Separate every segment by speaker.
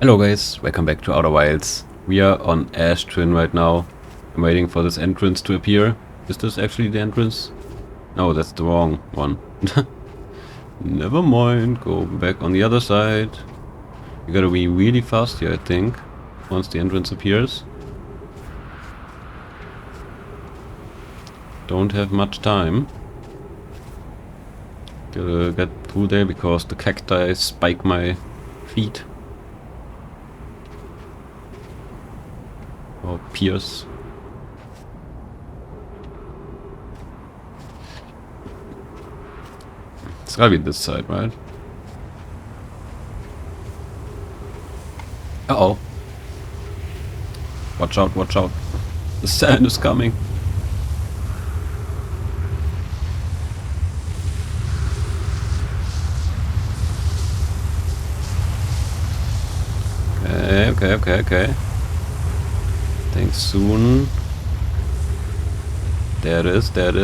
Speaker 1: Hello guys, welcome back to Outer Wilds. We are on Ash Twin right now. I'm waiting for this entrance to appear. Is this actually the entrance? No, that's the wrong one. Never mind, go back on the other side. You gotta be really fast here, I think, once the entrance appears. Don't have much time. Gotta get through there because the cacti spike my feet. Or pierce. It's gotta be this side, right? Uh-oh. Watch out, watch out. The sand is coming. Okay. Think soon. There it is. Come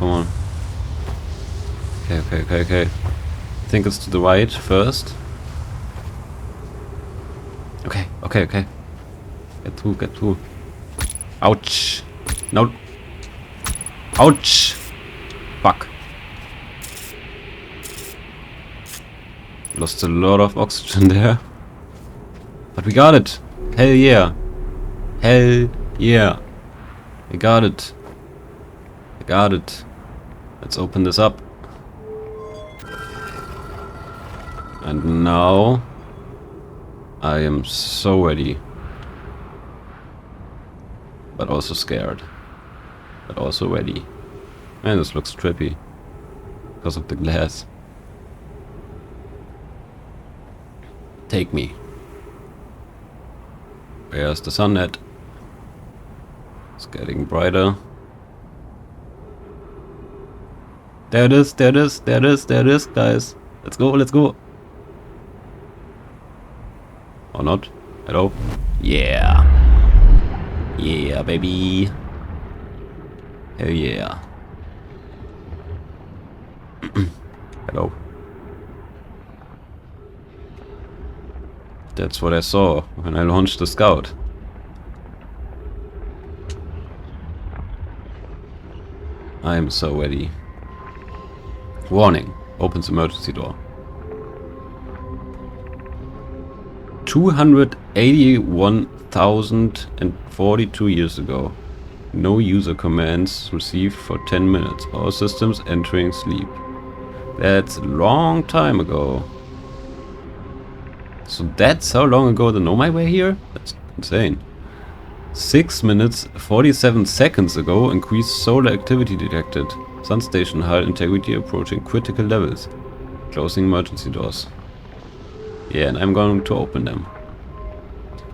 Speaker 1: on. Okay. Think it's to the right first. Okay. Get through. Ouch. No. Ouch. Fuck. Lost a lot of oxygen there. But we got it. Hell yeah. We got it. Let's open this up. And now I am so ready. But also scared. But also ready. Man, this looks trippy. Because of the glass. Take me. Where's the sun at? It's getting brighter. There it is, guys. Let's go. Or not? Hello? Yeah, baby. Hell yeah. Hello. That's what I saw when I launched the scout. I am so ready. Warning. Opens emergency door. 281,042 years ago. No user commands received for 10 minutes. All systems entering sleep. That's a long time ago. So that's how long ago they know my way here? That's insane. 6 minutes 47 seconds ago, increased solar activity detected. Sun station hull integrity approaching critical levels. Closing emergency doors. Yeah, and I'm going to open them.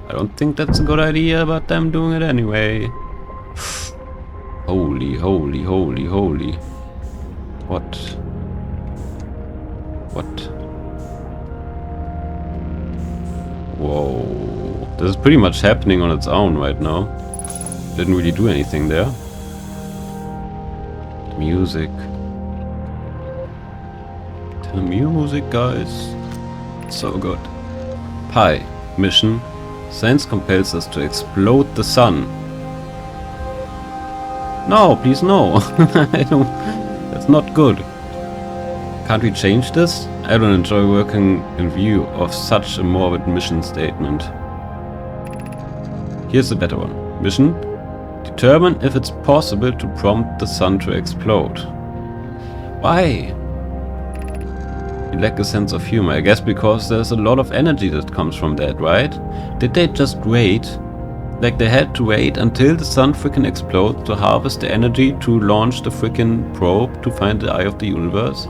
Speaker 1: I don't think that's a good idea, but I'm doing it anyway. Holy. What? Whoa. This is pretty much happening on its own right now. Didn't really do anything there. Music. The music, guys. So good. Pi. Mission. Science compels us to explode the sun. No, please no. I don't. That's not good. Can't we change this? I don't enjoy working in view of such a morbid mission statement. Here's a better one. Mission. Determine if it's possible to prompt the sun to explode. Why? You lack a sense of humor. I guess because there's a lot of energy that comes from that, right? Did they just wait? Like they had to wait until the sun frickin' explodes to harvest the energy to launch the frickin' probe to find the eye of the universe?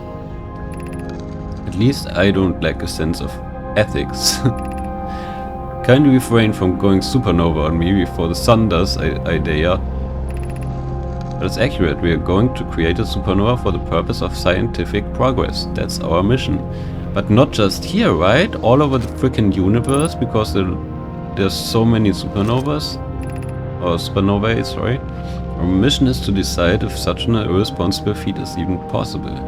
Speaker 1: At least I don't lack a sense of ethics. Kindly refrain from going supernova on me before the sun does, I dare. But it's accurate, we are going to create a supernova for the purpose of scientific progress. That's our mission. But not just here, right? All over the frickin' universe, because there's so many supernovas. Or supernovae, sorry. Our mission is to decide if such an irresponsible feat is even possible.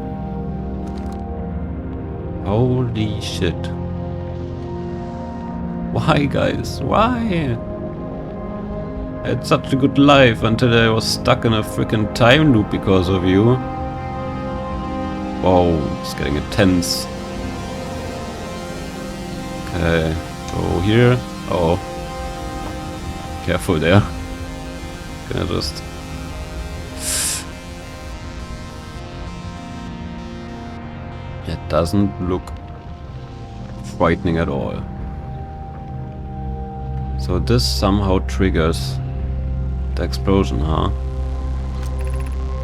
Speaker 1: Holy shit. Why, guys? Why? I had such a good life until I was stuck in a freaking time loop because of you. Whoa, it's getting intense. Okay, go here. Oh. Careful there. Can I just... It doesn't look frightening at all. So this somehow triggers the explosion, huh?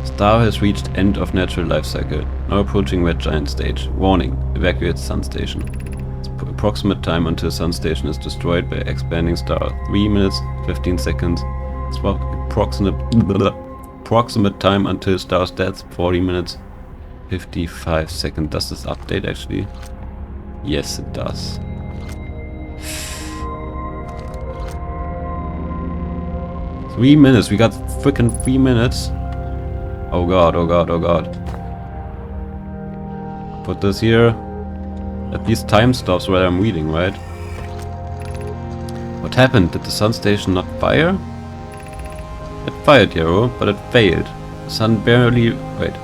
Speaker 1: Star has reached end of natural life cycle. Now approaching red giant stage. Warning, evacuate sun station. Approximate time until sun station is destroyed by expanding star. 3 minutes, 15 seconds. Approximate time until star's death, 40 minutes, 55 seconds. Does this update actually? Yes, it does. Three minutes, we got freaking 3 minutes. Oh god, oh god, oh god. Put this here. At least time stops while I'm reading, right? What happened? Did the sun station not fire? It fired, Hero, but it failed. The sun barely... wait.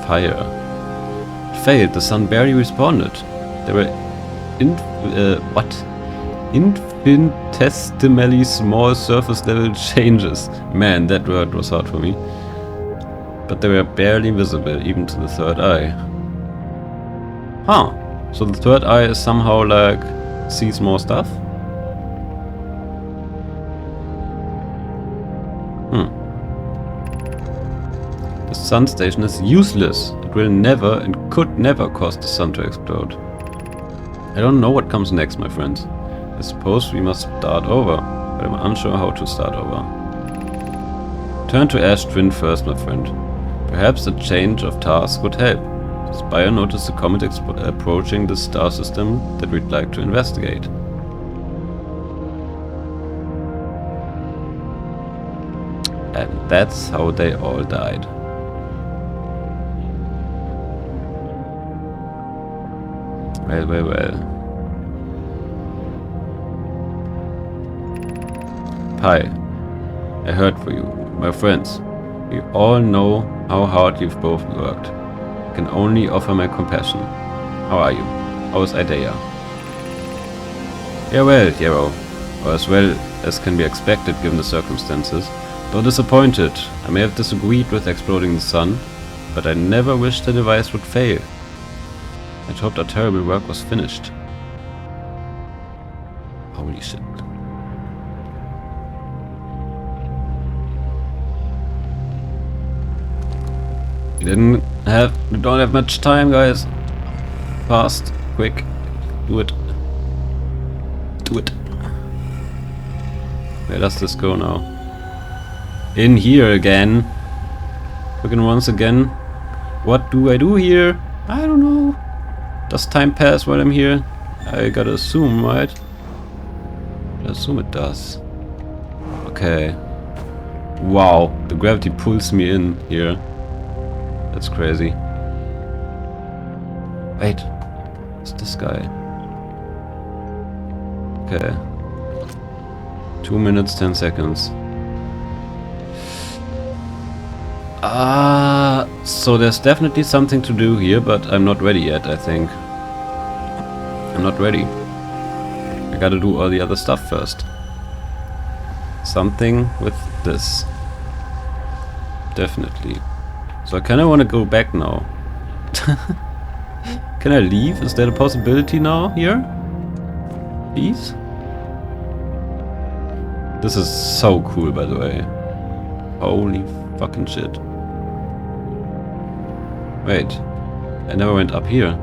Speaker 1: Fire. It failed. The sun barely responded. There were... what? Infinitesimally small surface level changes. Man, that word was hard for me. But they were barely visible, even to the third eye. Huh. So the third eye is somehow like... sees more stuff? The sun station is useless. It will never and could never cause the sun to explode. I don't know what comes next, my friends. I suppose we must start over, but I'm unsure how to start over. Turn to Ash Twin first, my friend. Perhaps a change of task would help. Spire noticed a comet approaching the star system that we'd like to investigate. And that's how they all died. Well, well, well. Hi. I heard for you, my friends. We all know how hard you've both worked. I can only offer my compassion. How are you? How is Idea? Yeah, well, Hero. Or as well as can be expected given the circumstances. Though disappointed, I may have disagreed with exploding the sun, but I never wished the device would fail. I hoped our terrible work was finished. Holy shit. We don't have much time, guys. Fast, quick, do it. Do it. Where does this go now? In here again. Freaking once again. What do I do here? I don't know. Does time pass while I'm here? I gotta assume, right? I assume it does. Okay. Wow, the gravity pulls me in here. That's crazy. Wait. What's this guy? Okay. 2 minutes, 10 seconds. So there's definitely something to do here, but I'm not ready yet, I think. I'm not ready. I gotta do all the other stuff first. Something with this. Definitely. So I kinda wanna go back now. Can I leave? Is there a possibility now here? Please? This is so cool, by the way. Holy fucking shit. Wait, I never went up here.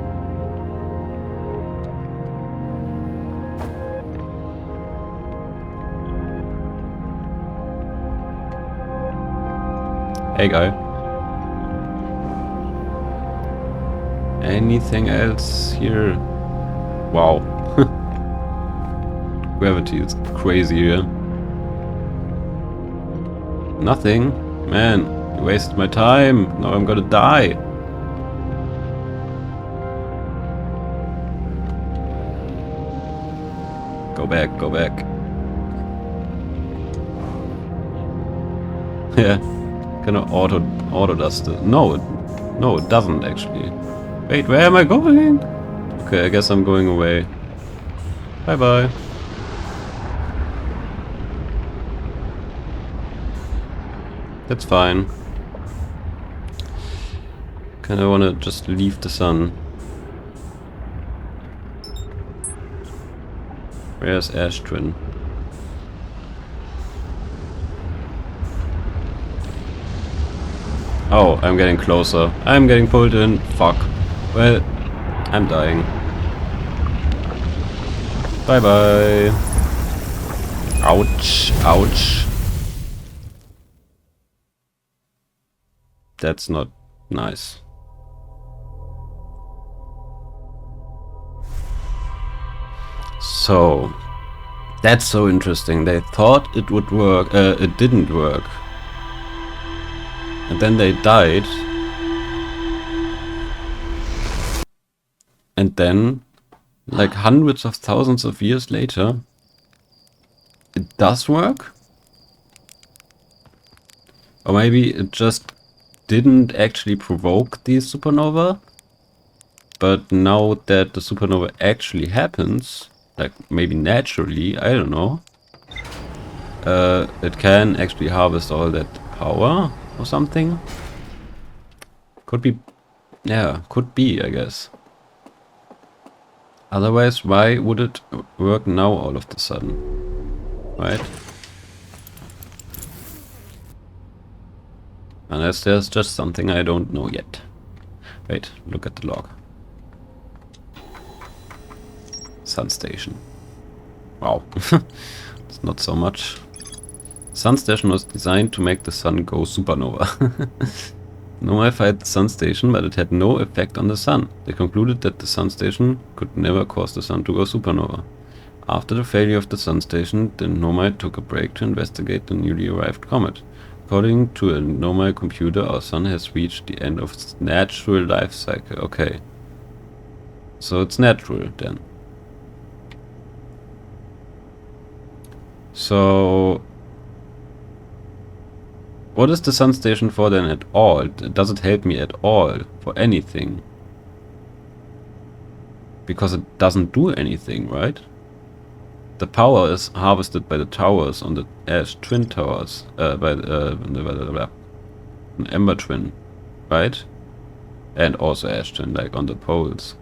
Speaker 1: Hey guy. Anything else here? Wow. Gravity is crazy here. Nothing? Man, you wasted my time. Now I'm gonna die. Go back, go back. Yeah, kind of auto does the. No, it doesn't actually. Wait, where am I going? Okay, I guess I'm going away. Bye bye. That's fine. Kinda wanna just leave the sun. Where's Ash Twin? Oh, I'm getting closer. I'm getting pulled in. Fuck. Well, I'm dying. Bye bye. Ouch. Ouch. That's not nice. So, that's so interesting. They thought it would work. It didn't work. And then they died. And then, like hundreds of thousands of years later, it does work? Or maybe it just didn't actually provoke the supernova? But now that the supernova actually happens, like maybe naturally, I don't know, it can actually harvest all that power or something. Could be, yeah, could be, I guess. Otherwise, why would it work now all of a sudden? Right? Unless there's just something I don't know yet. Wait, look at the log. Sun station. Wow. It's not so much. Sun station was designed to make the sun go supernova. Nomai fired the sun station, but it had no effect on the sun. They concluded that the sun station could never cause the sun to go supernova. After the failure of the sun station, the Nomai took a break to investigate the newly arrived comet. According to a Nomai computer, our sun has reached the end of its natural life cycle. Okay. So it's natural then. So what is the sun station for then at all? Does it help me at all for anything? Because it doesn't do anything, right? The power is harvested by the towers on the Ash Twin towers, by the Ember Twin, right? And also Ash Twin, like on the poles.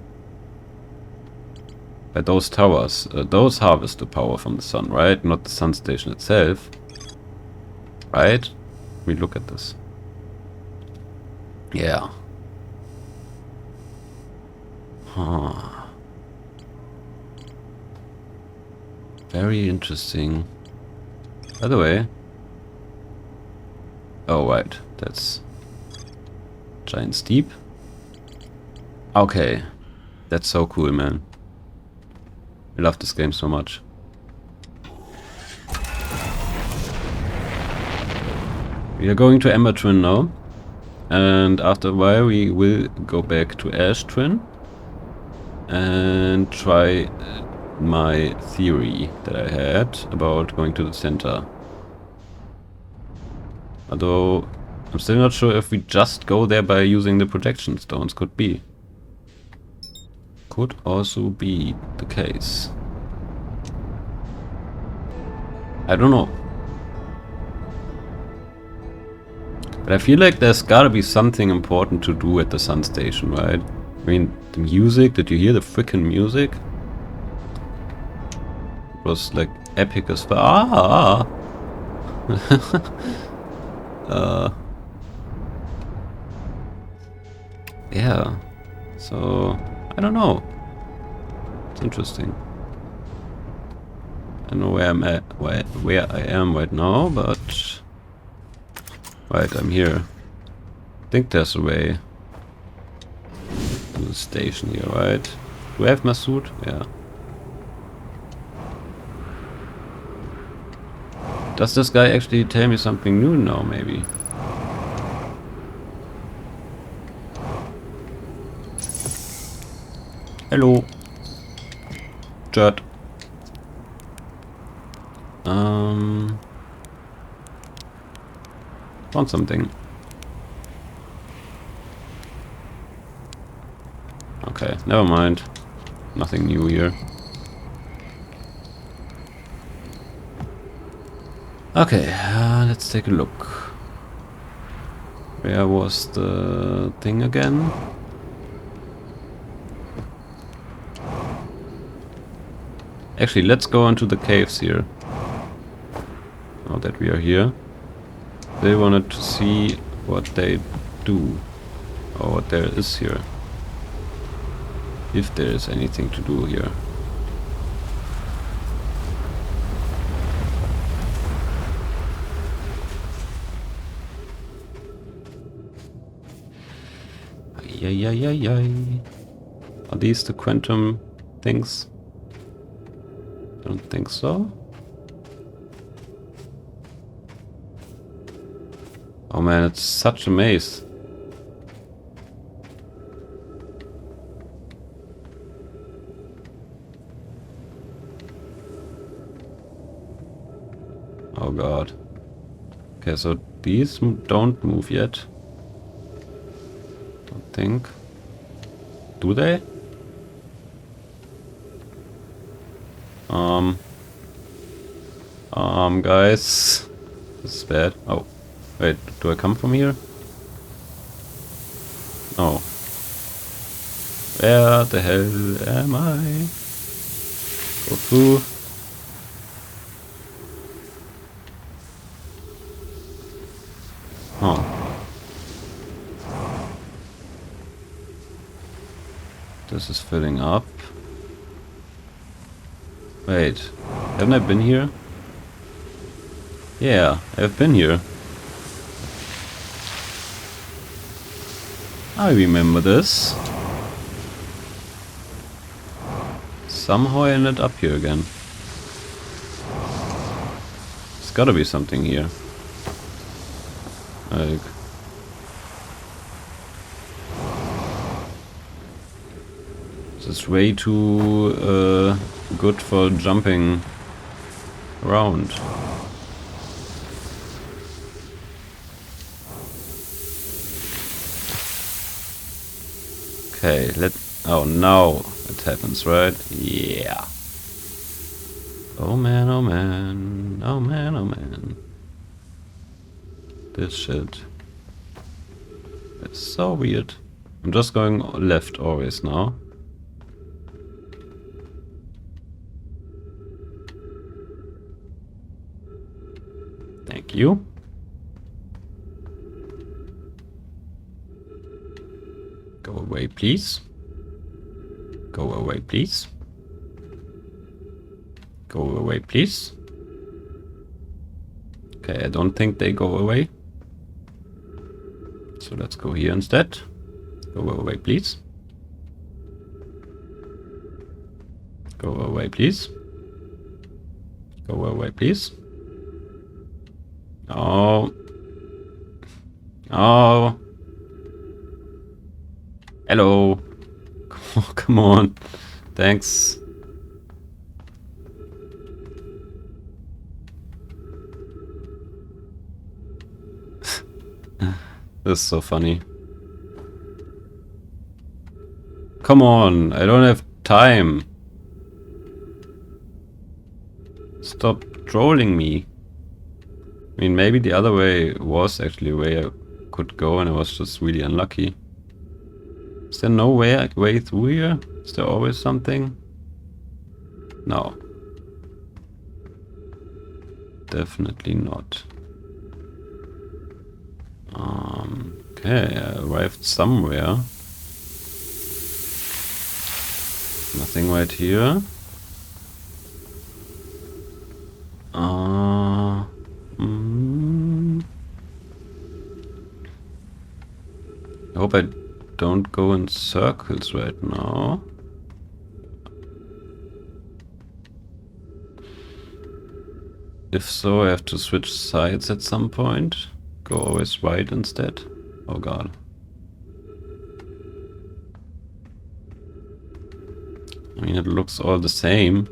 Speaker 1: By those towers, those harvest the power from the sun, right? Not the sun station itself, right? We look at this. Yeah. Huh. Very interesting. By the way. Oh, right. That's giant steep. Okay. That's so cool, man. I love this game so much. We are going to Ember Twin now. And after a while we will go back to Ash Twin. And try my theory that I had about going to the center. Although I'm still not sure if we just go there by using the projection stones. Could be. Could also be the case. I don't know. But I feel like there's gotta be something important to do at the sun station, right? I mean, the music, did you hear the freaking music? It was like epic as fuck. Ah! Yeah. So, I don't know. It's interesting. I don't know where I'm at, where I am right now, but right, I'm here. I think there's a way to the station here, right? Do I have my suit? Yeah. Does this guy actually tell me something new now, maybe? Hello. Jet. Found something. Okay, never mind. Nothing new here. Okay, let's take a look. Where was the thing again? Actually, let's go into the caves here. Now that we are here. They wanted to see what they do. Or what there is here. If there is anything to do here. Ay. Are these the quantum things? Don't think so. Oh man, it's such a maze. Oh god. Okay, so these don't move yet. Don't think. Do they? Guys. This is bad. Oh. Wait, do I come from here? No. Where the hell am I? Go through. Oh. This is filling up. Wait, haven't I been here? Yeah, I've been here. I remember this. Somehow I ended up here again. There's gotta be something here. Like... This is way too good for jumping around. Okay, oh, now it happens, right? Yeah. Oh man, oh man. Oh man, oh man. This shit. It's so weird. I'm just going left always now. Thank you. Go away, please. Go away, please. Go away, please. Okay, I don't think they go away. So let's go here instead. Go away, please. Go away, please. Go away, please. Oh. Oh. Hello. Oh, come on. Thanks. This is so funny. Come on, I don't have time. Stop trolling me. I mean, maybe the other way was actually where I could go and I was just really unlucky. Is there no way through here? Is there always something? No. Definitely not. Okay, I arrived somewhere. Nothing right here. I hope I don't go in circles right now. If so, I have to switch sides at some point. Go always right instead. Oh god. I mean, it looks all the same.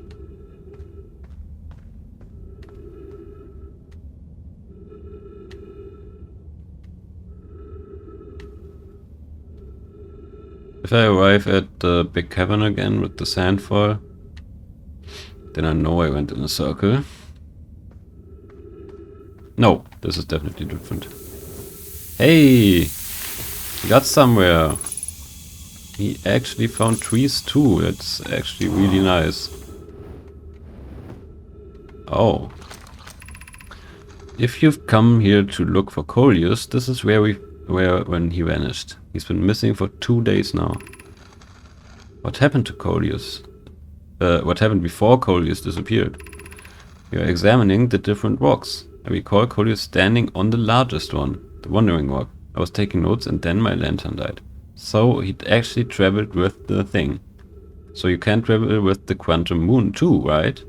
Speaker 1: If I arrive at the big cavern again with the sandfall, then I know I went in a circle. No, this is definitely different. Hey! He got somewhere. He actually found trees too. That's actually really nice. Oh. If you've come here to look for Coleus, this is where when he vanished. He's been missing for 2 days now. What happened to Coleus? What happened before Coleus disappeared? We are examining the different rocks. I recall Coleus standing on the largest one, the Wandering Rock. I was taking notes and then my lantern died. So he'd actually traveled with the thing. So you can travel with the Quantum Moon too, right?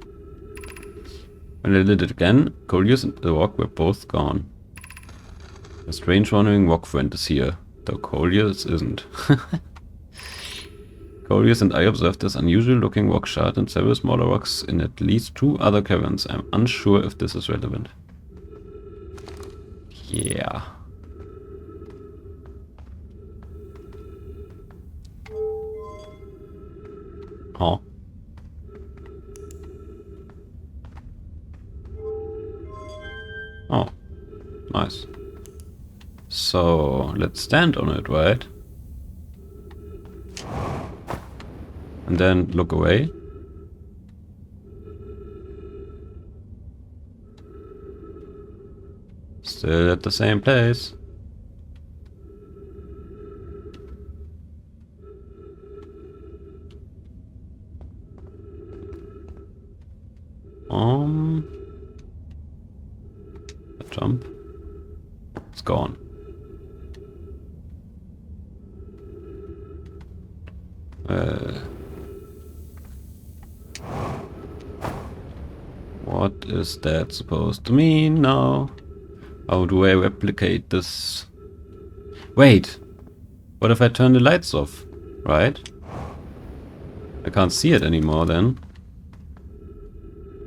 Speaker 1: When I lit it again, Coleus and the rock were both gone. A strange wandering rock friend is here, though Coleus isn't. Coleus and I observed this unusual looking rock shard and several smaller rocks in at least 2 other caverns. I'm unsure if this is relevant. Yeah. Oh. Oh. Nice. So, let's stand on it, right? And then look away. Still at the same place. Jump. It's gone. What is that supposed to mean now? How do I replicate this? Wait! What if I turn the lights off? Right? I can't see it anymore then.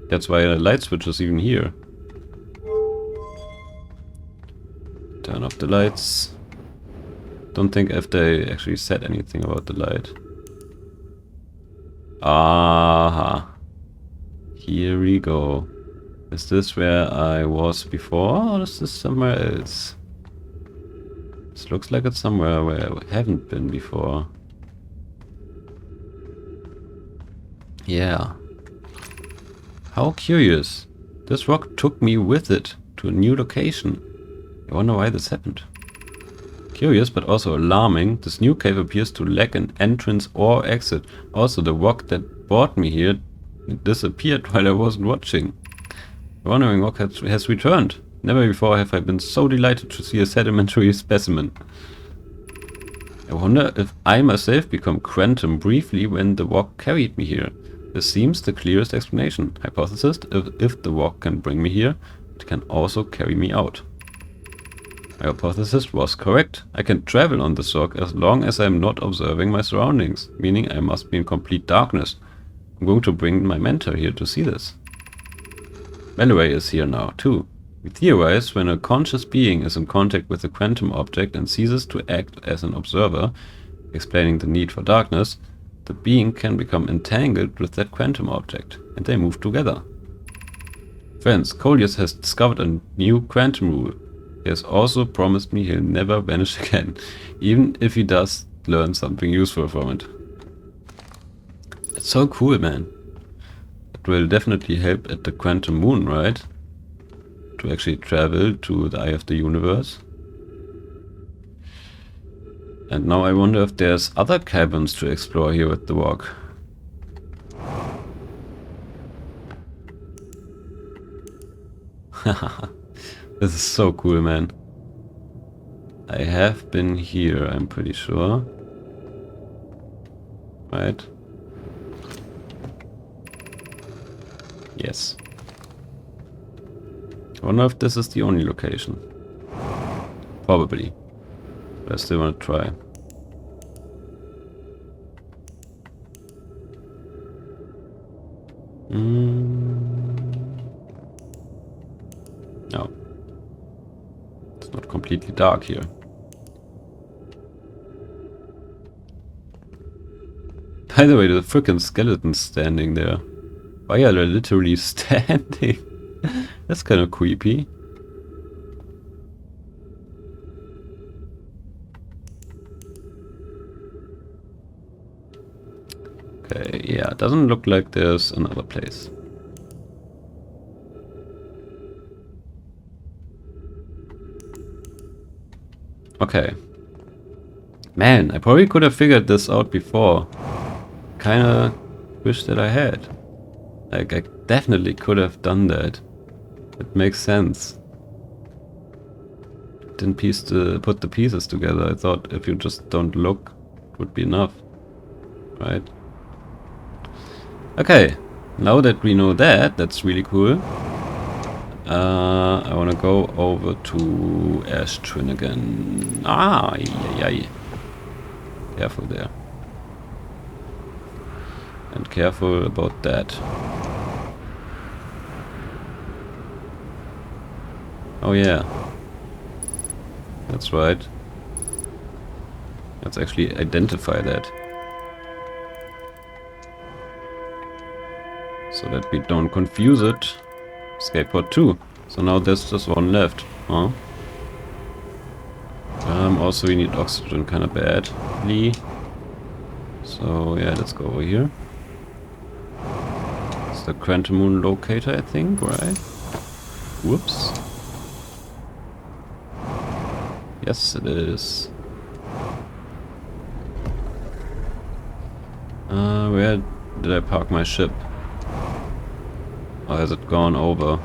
Speaker 1: That's why the light switch is even here. Turn off the lights. Don't think if they actually said anything about the light. Aha. Here we go. Is this where I was before, or is this somewhere else? This looks like it's somewhere where I haven't been before. Yeah. How curious. This rock took me with it to a new location. I wonder why this happened. Curious, but also alarming, this new cave appears to lack an entrance or exit. Also, the rock that brought me here disappeared while I wasn't watching. The Wandering Rock has returned. Never before have I been so delighted to see a sedimentary specimen. I wonder if I myself become quantum briefly when the rock carried me here. This seems the clearest explanation. Hypothesis, if the rock can bring me here, it can also carry me out. My hypothesis was correct. I can travel on this rock as long as I am not observing my surroundings, meaning I must be in complete darkness. I'm going to bring my mentor here to see this. Malloy is here now, too. We theorize when a conscious being is in contact with a quantum object and ceases to act as an observer, explaining the need for darkness, the being can become entangled with that quantum object, and they move together. Friends, Coleus has discovered a new quantum rule. He has also promised me he'll never vanish again, even if he does learn something useful from it. It's so cool, man. It will definitely help at the Quantum Moon, right? To actually travel to the eye of the universe. And now I wonder if there's other caverns to explore here with the rock. This is so cool, man. I have been here, I'm pretty sure. Right? Yes. I wonder if this is the only location. Probably. But I still want to try. No. It's not completely dark here. By the way, the frickin' skeleton's standing there. Why are they literally standing? That's kind of creepy. Okay, yeah, it doesn't look like there's another place. Okay. Man, I probably could have figured this out before. Kinda wish that I had. Like, I definitely could have done that. It makes sense. Didn't put the pieces together. I thought if you just don't look, it would be enough. Right? Okay. Now that we know that, that's really cool. I wanna go over to Ash Twin again. Ah, yay. Careful there. And careful about that. Oh yeah. That's right. Let's actually identify that. So that we don't confuse it. Skateboard 2. So now there's just one left. Huh? Also we need oxygen kinda badly. So yeah, let's go over here. It's the quantum moon locator, I think, right? Whoops. Yes, it is. Where did I park my ship? Or has it gone over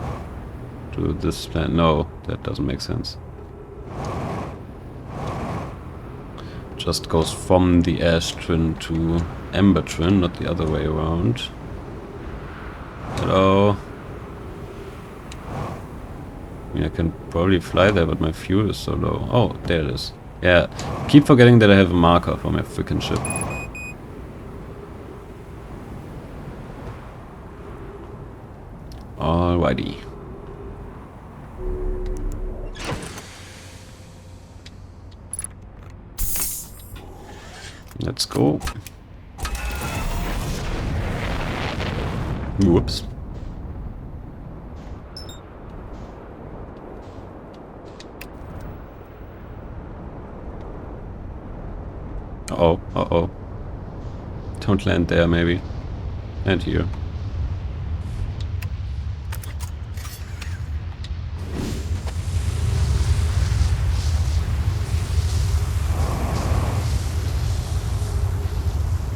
Speaker 1: to this planet? No, that doesn't make sense. Just goes from the Ash Twin to Ember Twin, not the other way around. Hello. I mean, I can probably fly there, but my fuel is so low. Oh, there it is. Yeah, keep forgetting that I have a marker for my freaking ship. Alrighty. Let's go. Whoops. Uh-oh, uh-oh. Don't land there, maybe. Land here.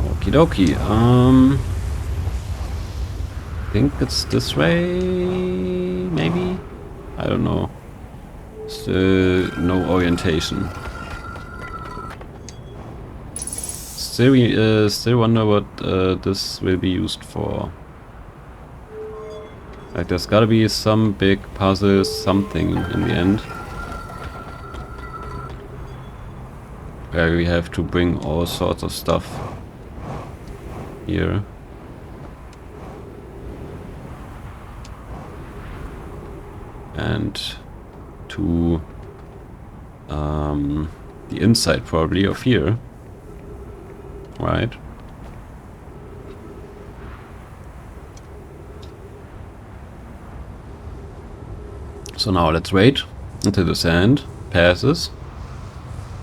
Speaker 1: Okie dokie. I think it's this way, maybe? I don't know. Still no orientation. Still wonder what this will be used for. Like, there's gotta be some big puzzle, something in the end. Where we have to bring all sorts of stuff here. And to the inside probably of here. Right. So now let's wait until the sand passes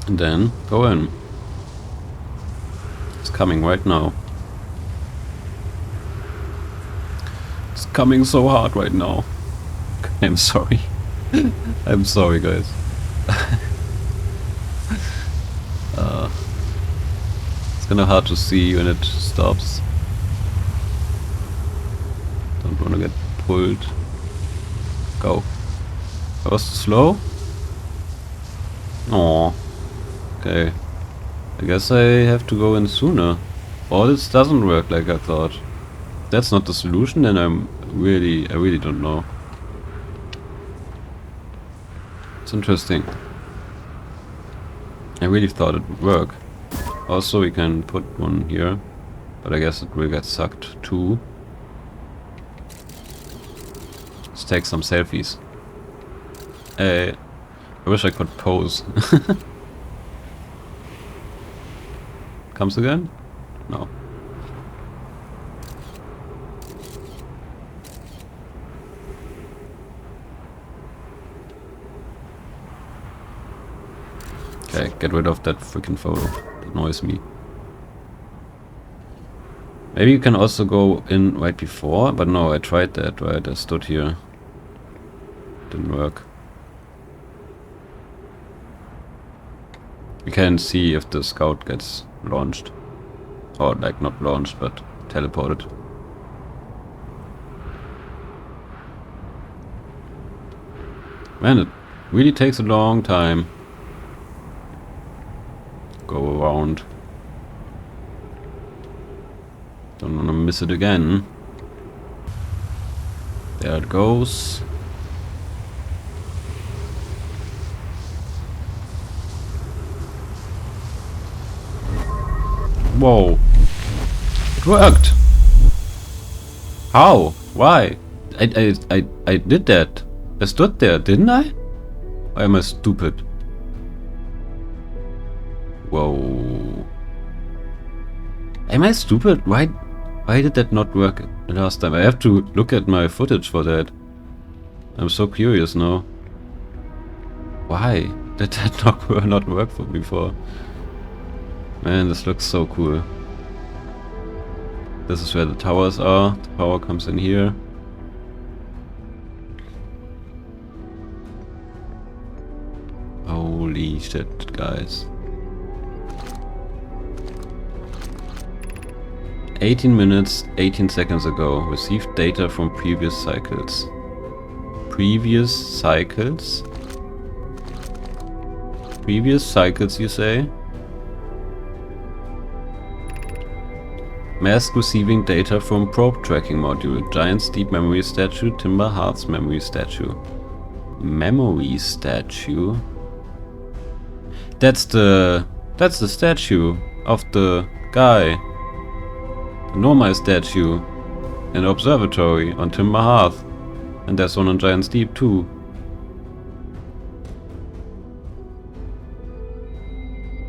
Speaker 1: and then go in. It's coming right now. It's coming so hard right now. I'm sorry. I'm sorry, guys. It's kinda hard to see when it stops. Don't wanna get pulled. Go. That was too slow? Aww. Okay. I guess I have to go in sooner. Or this doesn't work like I thought. If that's not the solution, then I really don't know. It's interesting. I really thought it would work. Also, we can put one here, but I guess it will get sucked too. Let's take some selfies. Hey, I wish I could pose. Comes again? No. Okay, get rid of that freaking photo. That annoys me. Maybe you can also go in right before, but no, I tried that, right? I stood here. Didn't work. You can see if the scout gets launched. Or like not launched, but teleported. Man, it really takes a long time. Go around. Don't wanna miss it again. There it goes. Whoa. It worked. How? Why? I did that. I stood there, didn't I? Or am I stupid? Whoa. Am I stupid? Why did that not work the last time? I have to look at my footage for that. I'm so curious now. Why did that not work for me before? Man, this looks so cool. This is where the towers are. The power comes in here. Holy shit, guys. 18 minutes, 18 seconds ago. Received data from previous cycles. Previous cycles? Previous cycles, you say? Mask receiving data from probe tracking module. Giant's deep memory statue. Timber Heart's memory statue. Memory statue? That's the statue of the guy. The Nomai statue in the observatory on Timber Hearth. And there's one on Giant's Deep too.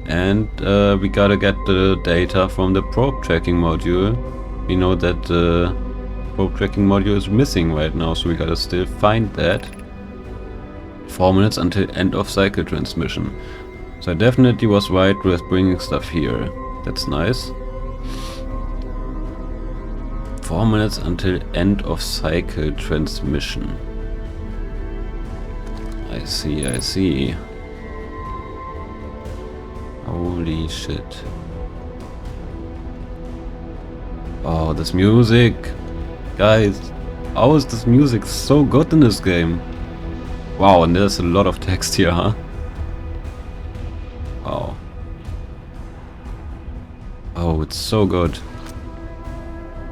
Speaker 1: And we gotta get the data from the probe tracking module. We know that the probe tracking module is missing right now, so we gotta still find that. 4 minutes until end of cycle transmission. So I definitely was right with bringing stuff here. That's nice. 4 minutes until end of cycle transmission. I see, I see. Holy shit. Oh, this music. Guys, how is this music so good in this game? Wow, and there's a lot of text here, huh? Wow. Oh, it's so good.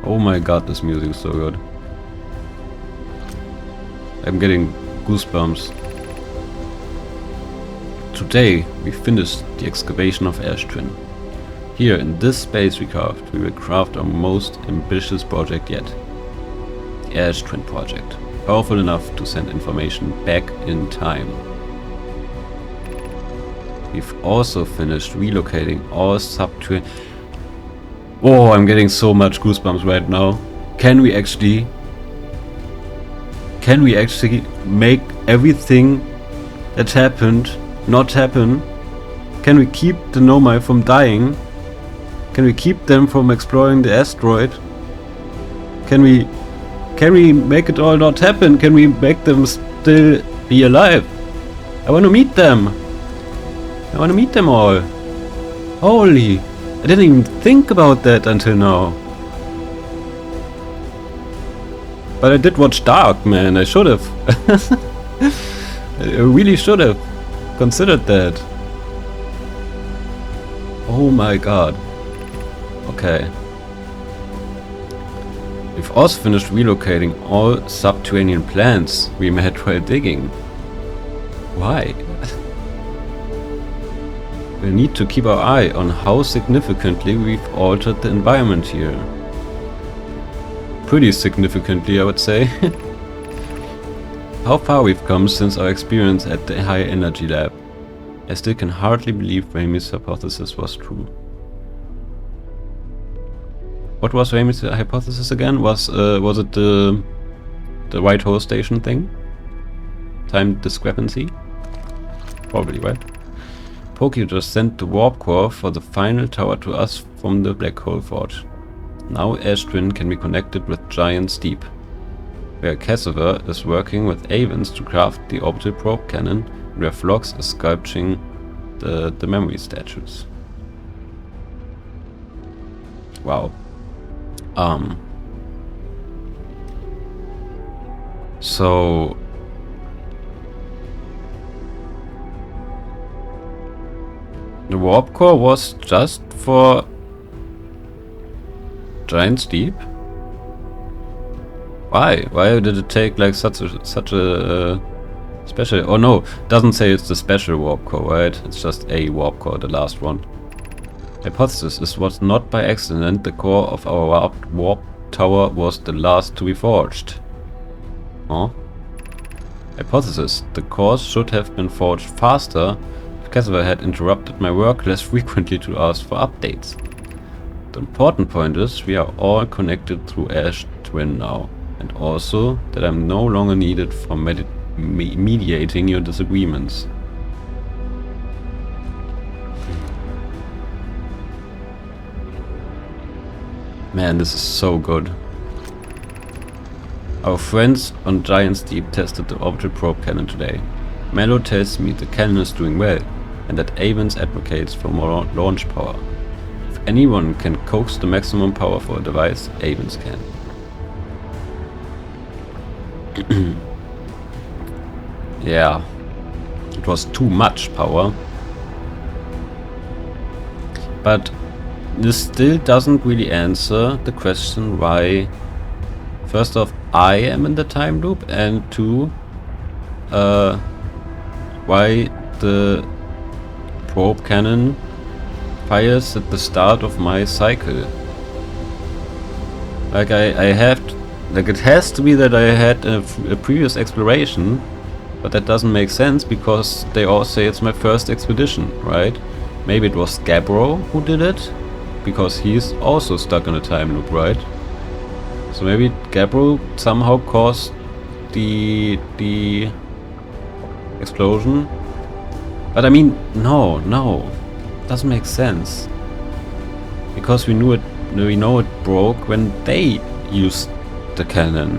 Speaker 1: Oh my god, this music is so good. I'm getting goosebumps. Today we finished the excavation of Ash Twin. Here in this space we will craft our most ambitious project yet. The Ash Twin project. Powerful enough to send information back in time. We've also finished relocating all sub-twin... Oh, I'm getting so much goosebumps right now. Can we actually make everything that happened not happen? Can we keep the Nomai from dying? Can we keep them from exploring the asteroid? Can we make it all not happen? Can we make them still be alive? I want to meet them. I want to meet them all. Holy, I didn't even think about that until now. But I did watch Dark, man. I should have. I really should have considered that. Oh my god. Okay. We've also finished relocating all subterranean plants we met while digging. Why? We need to keep our eye on how significantly we've altered the environment here. Pretty significantly, I would say. How far we've come since our experience at the High Energy Lab. I still can hardly believe Raimi's hypothesis was true. What was Raimi's hypothesis again? Was it the White Hole Station thing? Time discrepancy? Probably, right? Pokey just sent the warp core for the final tower to us from the Black Hole Forge. Now Ash Twin can be connected with Giant's Deep, where Cassiver is working with Avens to craft the orbital probe cannon, and where Phlox is sculpting the memory statues. Wow. So the warp core was just for Giant's Deep? Why? Why did it take like such a special? Oh no, doesn't say it's the special warp core, right? It's just a warp core, the last one. Hypothesis is was not by accident the core of our warp tower was the last to be forged. Huh? Hypothesis: the cores should have been forged faster if Cassiver had interrupted my work less frequently to ask for updates. The important point is we are all connected through Ash Twin now, and also that I'm no longer needed for mediating your disagreements. Man, this is so good. Our friends on Giant's Deep tested the orbital probe cannon today. Mello tells me the cannon is doing well, and that Avens advocates for more launch power. If anyone can coax the maximum power for a device, Avens can. Yeah, it was too much power. But this still doesn't really answer the question why, first off, I am in the time loop, and two, why the probe cannon fires at the start of my cycle. Like I have, like it has to be that I had a previous exploration, but that doesn't make sense because they all say it's my first expedition, right? Maybe it was Gabbro who did it, because he's also stuck in a time loop, right? So maybe Gabbro somehow caused the explosion. But I mean, no, doesn't make sense. Because we know it broke when they used the cannon.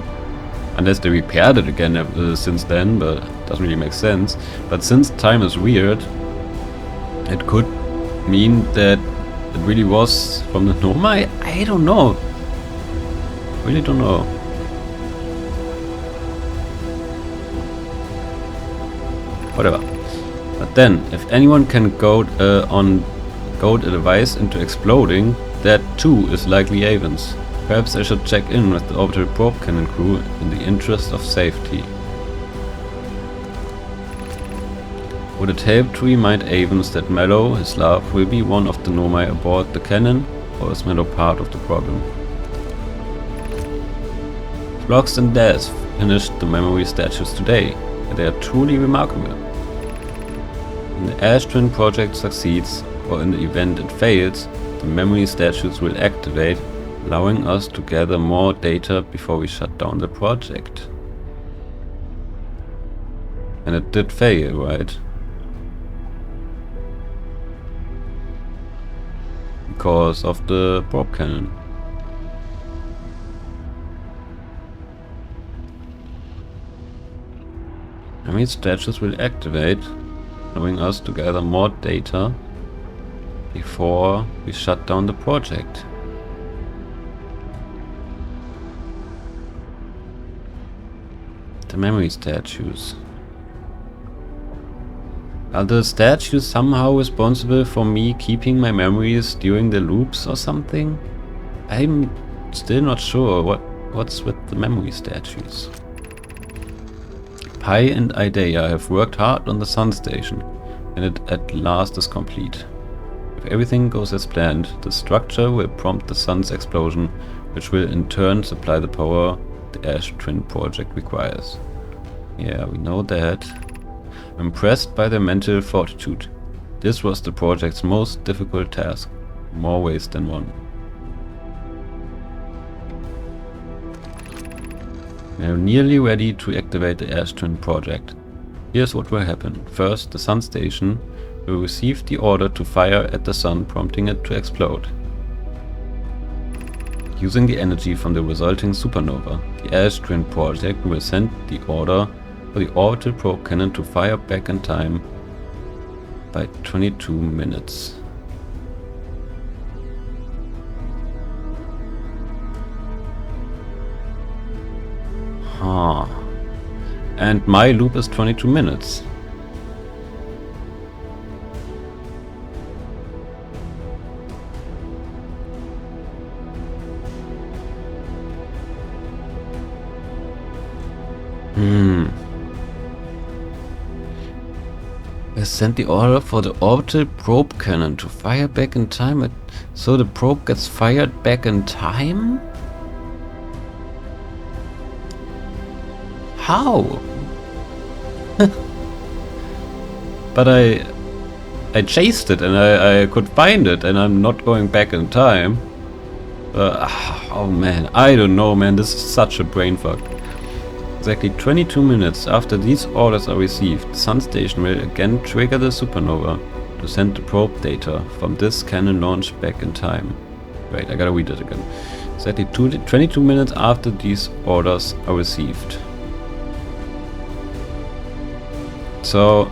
Speaker 1: Unless they repaired it again since then, but doesn't really make sense. But since time is weird, it could mean that it really was from the Nomai? I don't know. Really don't know. Whatever. But then, if anyone can goad a device into exploding, that too is likely Avens. Perhaps I should check in with the orbital probe cannon crew in the interest of safety. Would it help to remind Avens that Mello, his love, will be one of the Nomai aboard the cannon, or is Mello part of the problem? Phlox and Daz finished the memory statues today, and they are truly remarkable. When the Ash Twin project succeeds, or in the event it fails, the memory statues will activate, allowing us to gather more data before we shut down the project. And it did fail, right? Because of the probe cannon. Memory statues will activate, allowing us to gather more data before we shut down the project. The memory statues. Are the statues somehow responsible for me keeping my memories during the loops or something? I'm still not sure what's with the memory statues. Pi and Idea have worked hard on the Sun Station, and it at last is complete. If everything goes as planned, the structure will prompt the Sun's explosion, which will in turn supply the power the Ash Twin project requires. Yeah, we know that. I'm impressed by their mental fortitude. This was the project's most difficult task, in more ways than one. We are nearly ready to activate the Ash Twin project. Here's what will happen. First, the Sun Station will receive the order to fire at the sun, prompting it to explode. Using the energy from the resulting supernova, the Ash-Twin project will send the order for the orbital probe cannon to fire back in time by 22 minutes. Huh. And my loop is 22 minutes. I sent the order for the orbital probe cannon to fire back in time, so the probe gets fired back in time? How? But I chased it and I could find it, and I'm not going back in time. Oh man, I don't know, man, this is such a brainfuck. Exactly 22 minutes after these orders are received, the sun station will again trigger the supernova to send the probe data from this cannon launch back in time. Wait, I gotta read it again. Exactly 22 minutes after these orders are received. So,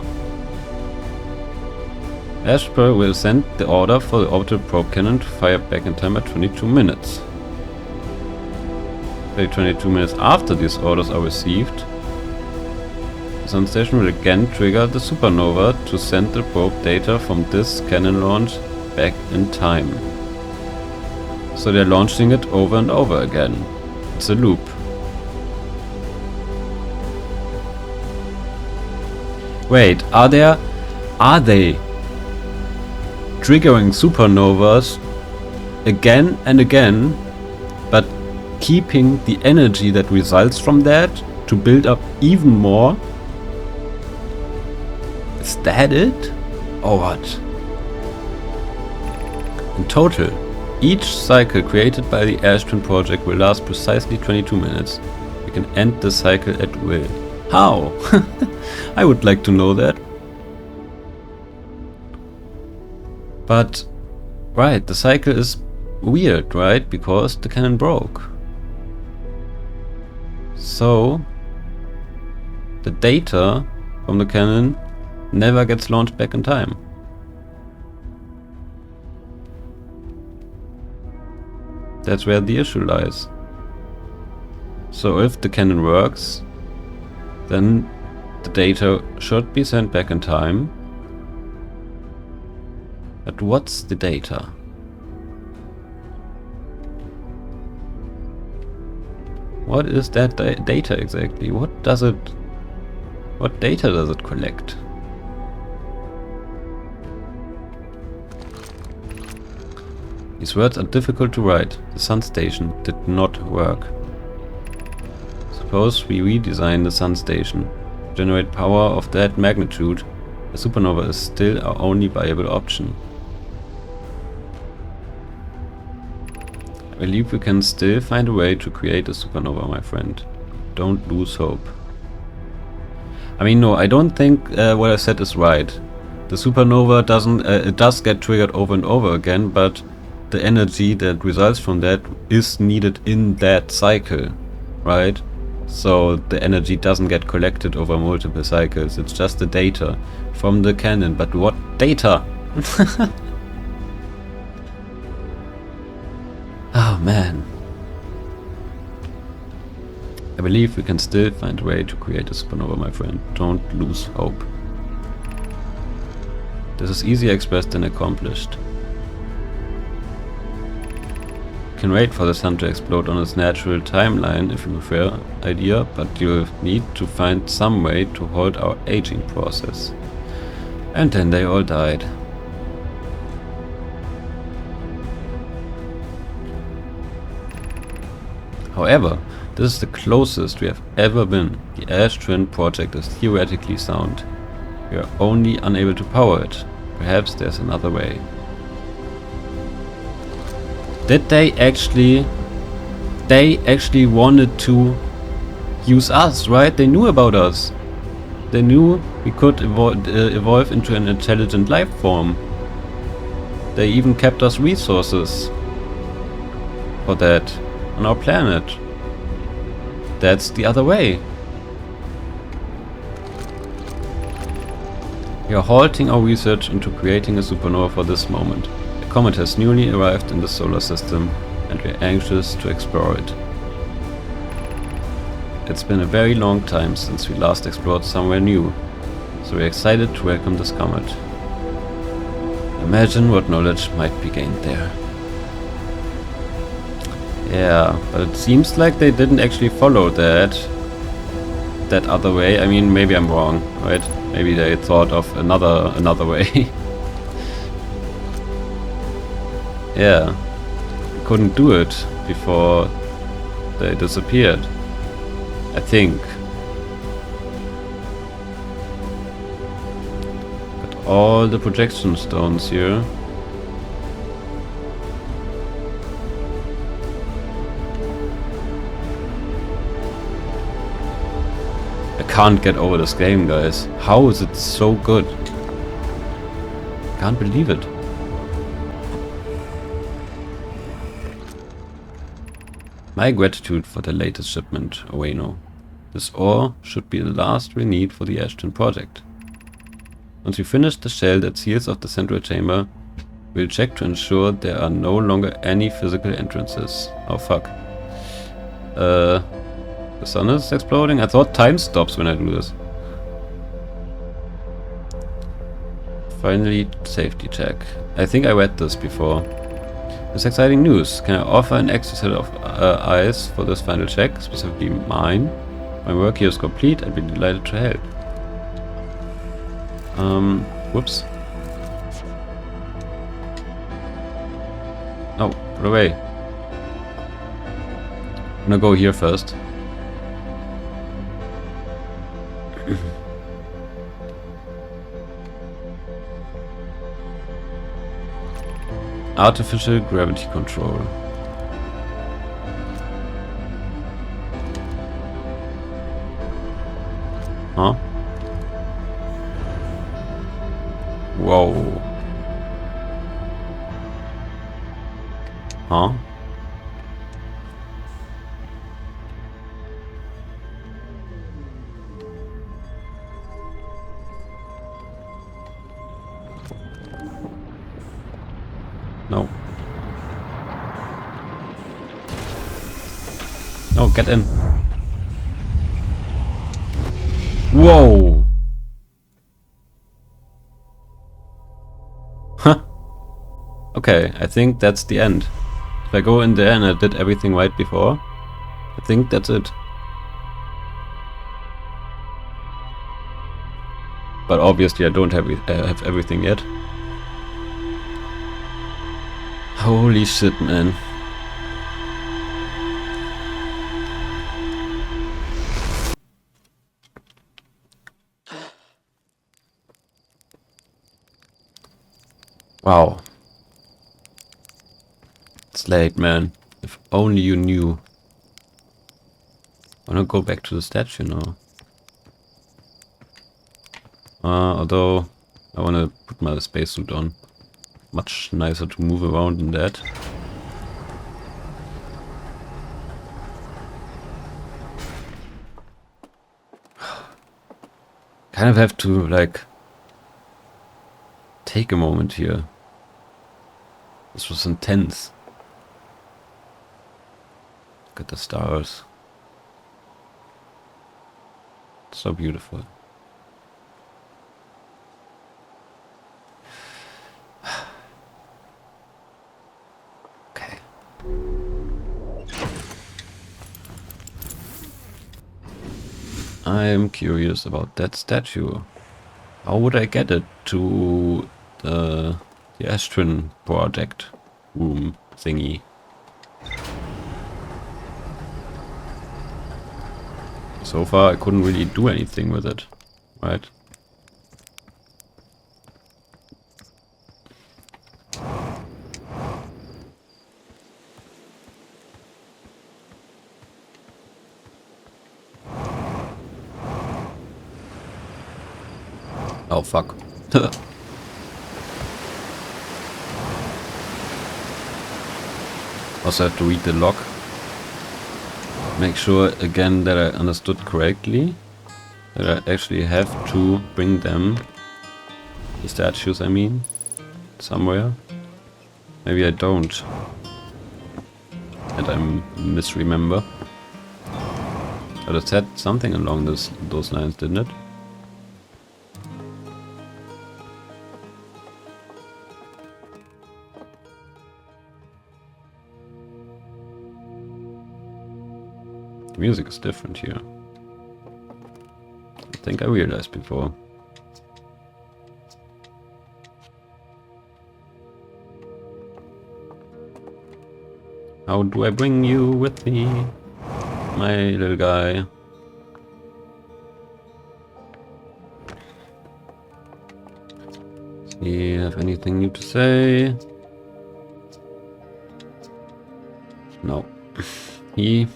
Speaker 1: Ashper will send the order for the orbital probe cannon to fire back in time at 22 minutes. 22 minutes after these orders are received, the sun station will again trigger the supernova to send the probe data from this cannon launch back in time. So they're launching it over and over again. It's a loop. Wait, are they triggering supernovas again and again, but keeping the energy that results from that to build up even more? Is that it? Or what? In total, each cycle created by the Ash-Twin project will last precisely 22 minutes. You can end the cycle at will. How? I would like to know that. But, right, the cycle is weird, right? Because the cannon broke. So, the data from the cannon never gets launched back in time. That's where the issue lies. So if the cannon works, then the data should be sent back in time. But what's the data? What is that data exactly? What data does it collect? These words are difficult to write. The sun station did not work. Suppose we redesign the sun station. To generate power of that magnitude, a supernova is still our only viable option. I believe we can still find a way to create a supernova, my friend. Don't lose hope. I mean, no, I don't think what I said is right. The supernova it does get triggered over and over again, but the energy that results from that is needed in that cycle, right? So the energy doesn't get collected over multiple cycles, it's just the data from the cannon. But what data? Oh man. I believe we can still find a way to create a supernova, my friend. Don't lose hope. This is easier expressed than accomplished. You can wait for the sun to explode on its natural timeline if you prefer idea, but you'll need to find some way to halt our aging process. And then they all died. However, this is the closest we have ever been. The Ash-Twin project is theoretically sound. We are only unable to power it. Perhaps there's another way. Did they actually wanted to use us, right? They knew about us. They knew we could evolve into an intelligent life form. They even kept us resources for that on our planet. That's the other way. We are halting our research into creating a supernova for this moment. A comet has newly arrived in the solar system and we are anxious to explore it. It's been a very long time since we last explored somewhere new, so we're excited to welcome this comet. Imagine what knowledge might be gained there. Yeah, but it seems like they didn't actually follow that other way. I mean, maybe I'm wrong, right? Maybe they thought of another way. Yeah, they couldn't do it before they disappeared, I think. Got all the projection stones here. I can't get over this game, guys. How is it so good? Can't believe it. My gratitude for the latest shipment, Ueno. This ore should be the last we need for the Ashton project. Once we finish the shell that seals off the central chamber, we'll check to ensure there are no longer any physical entrances. Oh fuck. The sun is exploding? I thought time stops when I do this. Finally, safety check. I think I read this before. This exciting news. Can I offer an extra set of eyes for this final check, specifically mine? My work here is complete. I'd be delighted to help. Whoops. Oh, put away. I'm gonna go here first. Artificial gravity control. Huh? Whoa. Huh? No. No, get in. Whoa. Huh. Okay, I think that's the end. If I go in there and I did everything right before, I think that's it. But obviously I don't have everything yet. Holy shit, man. Wow. It's late, man. If only you knew. I wanna go back to the statue now. Although I wanna put my spacesuit on. Much nicer to move around in that. Kind of have to, like, take a moment here. This was intense. Look at the stars. So beautiful. Okay. I'm curious about that statue. How would I get it to the Ashton project room thingy? So far I couldn't really do anything with it, right? Oh fuck. Also have to read the log. Make sure again that I understood correctly. That I actually have to bring them, the statues I mean, somewhere. Maybe I don't. And I misremember. But it said something along those lines, didn't it? The music is different here. I think I realized before. How do I bring you with me, my little guy? Do you have anything new to say? No. He.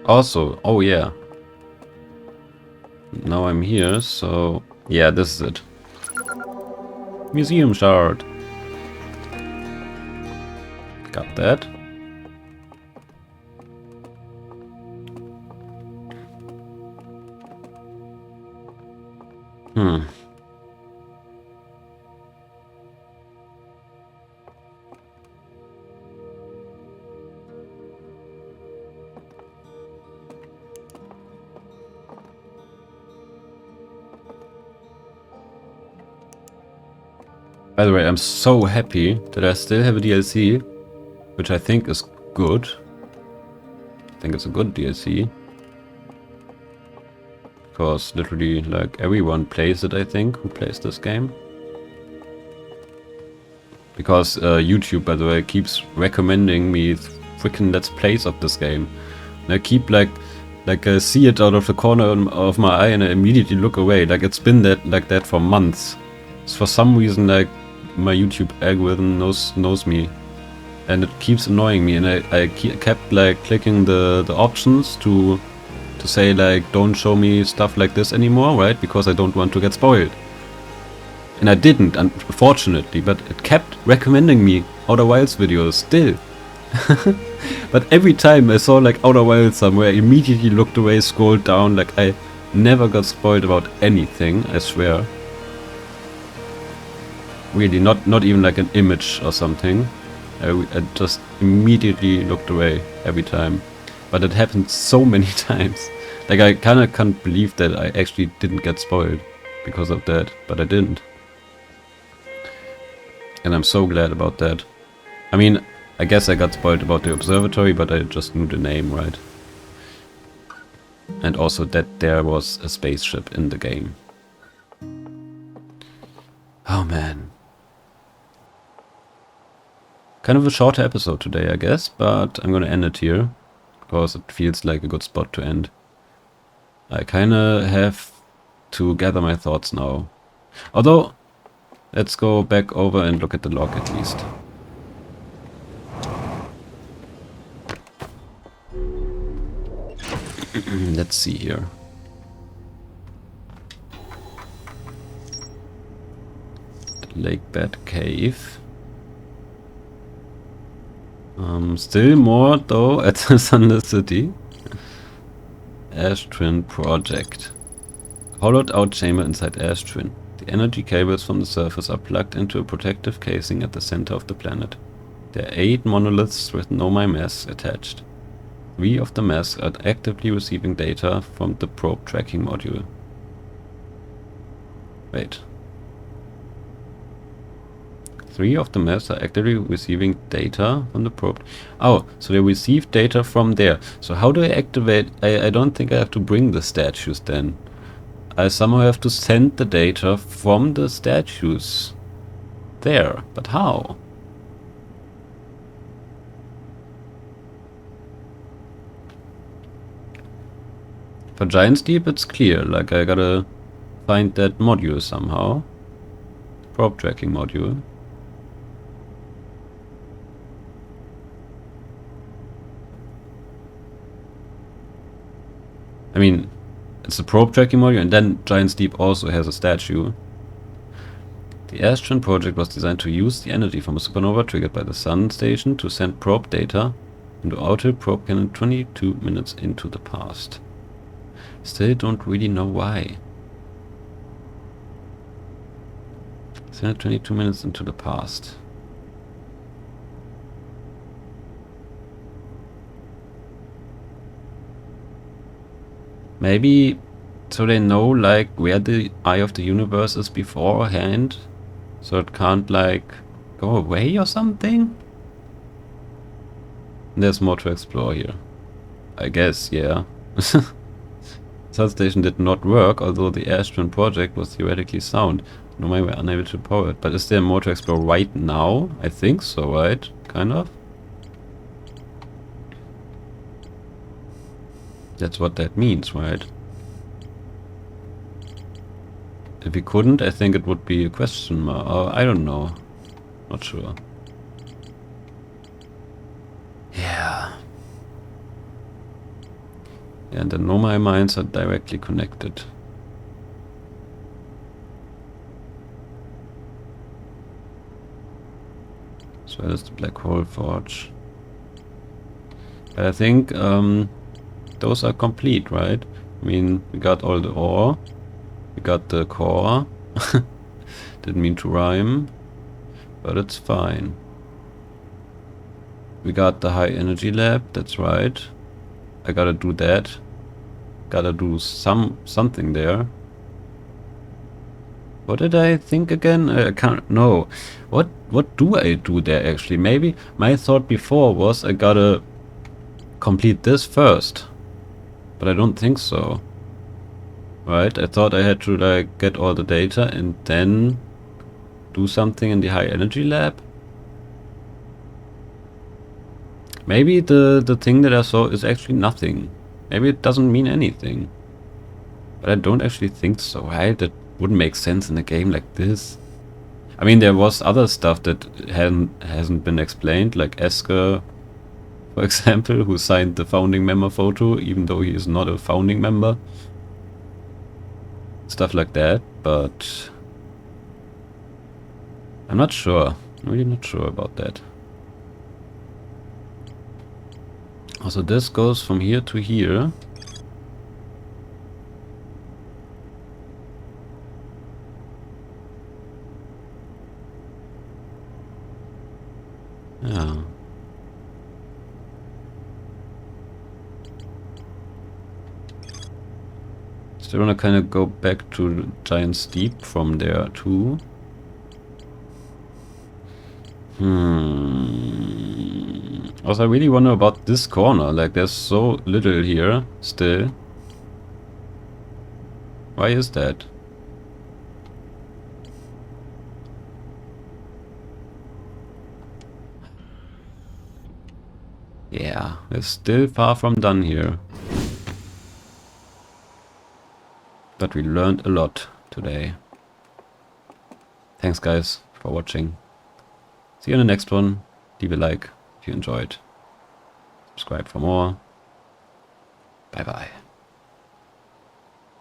Speaker 1: Also, oh yeah. Now I'm here, so yeah, this is it. Museum shard. Got that. By the way, I'm so happy that I still have a DLC, which I think is good. I think it's a good DLC. Because literally, like, everyone plays it, I think, who plays this game. Because YouTube, by the way, keeps recommending me freaking Let's Plays of this game. And I keep, like I see it out of the corner of my eye and I immediately look away. Like, it's been like that for months. So for some reason, like, my YouTube algorithm knows me, and it keeps annoying me, and I kept like clicking the options to say like don't show me stuff like this anymore, right? Because I don't want to get spoiled. And I didn't, unfortunately, but it kept recommending me Outer Wilds videos still. But every time I saw like Outer Wilds somewhere, I immediately looked away, scrolled down. Like, I never got spoiled about anything, I swear. Really, not even like an image or something. I just immediately looked away every time. But it happened so many times. Like, I kinda can't believe that I actually didn't get spoiled because of that, but I didn't. And I'm so glad about that. I mean, I guess I got spoiled about the observatory, but I just knew the name, right? And also that there was a spaceship in the game. Oh man. Kind of a shorter episode today, I guess, but I'm gonna end it here, because it feels like a good spot to end. I kinda have to gather my thoughts now. Although, let's go back over and look at the log at least. Let's see here. The lake bed cave. Still more though at the Sunless City. Ash Twin project. Hollowed out chamber inside Ash Twin. The energy cables from the surface are plugged into a protective casing at the center of the planet. There are 8 monoliths with no my mass attached. 3 of the mass are actively receiving data from the probe tracking module. Wait. 3 of the maps are actively receiving data from the probe. Oh, so they receive data from there. So how do I activate? I don't think I have to bring the statues then. I somehow have to send the data from the statues there. But how? For Giant's Deep it's clear. Like, I gotta find that module somehow. Probe tracking module. I mean, it's a probe tracking module, and then Giant Steep also has a statue. The Astron project was designed to use the energy from a supernova triggered by the sun station to send probe data into outer probe cannon 22 minutes into the past. Still don't really know why. Send it 22 minutes into the past. Maybe so they know like where the eye of the universe is beforehand, so it can't like go away or something? There's more to explore here. I guess, yeah. Sun station did not work, although the Astron project was theoretically sound. No way we're unable to power it. But is there more to explore right now? I think so, right? Kind of. That's what that means, right? If we couldn't, I think it would be a question mark. I don't know. Not sure. Yeah. Yeah, and the Nomai mines are directly connected. As well as the Black Hole Forge. But I think those are complete, right? I mean, we got all the ore. We got the core. Didn't mean to rhyme, but it's fine. We got the high energy lab, that's right. I gotta do that. Gotta do something there. What did I think again? I can't know. What do I do there actually? Maybe my thought before was I gotta complete this first. But I don't think so. Right? I thought I had to like get all the data and then do something in the high energy lab. Maybe the thing that I saw is actually nothing. Maybe it doesn't mean anything. But I don't actually think so, right? That wouldn't make sense in a game like this. I mean, there was other stuff that hasn't been explained, like Esker, for example, who signed the founding member photo, even though he is not a founding member. Stuff like that, but I'm not sure. I'm really not sure about that. Also, this goes from here to here. Yeah. Still wanna kind of go back to Giant Steep from there too. Also, I really wonder about this corner. Like, there's so little here still. Why is that? Yeah, we're still far from done here. But we learned a lot today. Thanks guys for watching. See you in the next one. Leave a like if you enjoyed. Subscribe for more. Bye bye.